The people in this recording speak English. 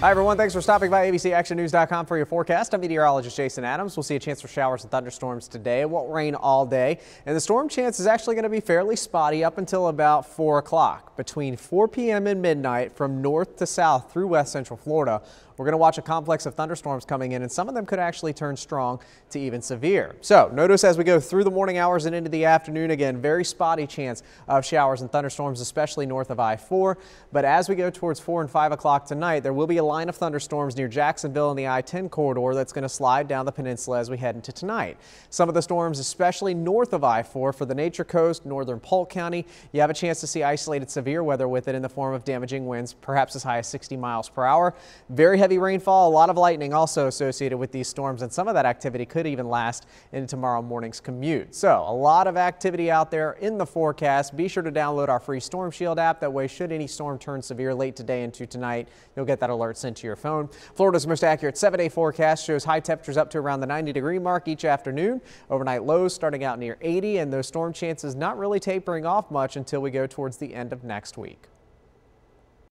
Hi, everyone. Thanks for stopping by abcactionnews.com for your forecast. I'm meteorologist Jason Adams. We'll see a chance for showers and thunderstorms today. It won't rain all day, and the storm chance is actually going to be fairly spotty up until about 4 o'clock. Between 4 p.m. and midnight from north to south through west central Florida, we're going to watch a complex of thunderstorms coming in, and some of them could actually turn strong to even severe. So notice as we go through the morning hours and into the afternoon, again, very spotty chance of showers and thunderstorms, especially north of I-4. But as we go towards 4 and 5 o'clock tonight, there will be a line of thunderstorms near Jacksonville and the I-10 corridor that's going to slide down the peninsula as we head into tonight. Some of the storms, especially north of I-4 for the Nature Coast, northern Polk County, you have a chance to see isolated severe weather with it in the form of damaging winds, perhaps as high as 60 miles per hour. Very heavy rainfall, a lot of lightning also associated with these storms, and some of that activity could even last into tomorrow morning's commute. So a lot of activity out there in the forecast. Be sure to download our free Storm Shield app. That way, should any storm turn severe late today into tonight, you'll get that alert sent to your phone. Florida's most accurate 7-day forecast shows high temperatures up to around the 90-degree mark each afternoon. Overnight lows starting out near 80, and those storm chances not really tapering off much until we go towards the end of next week.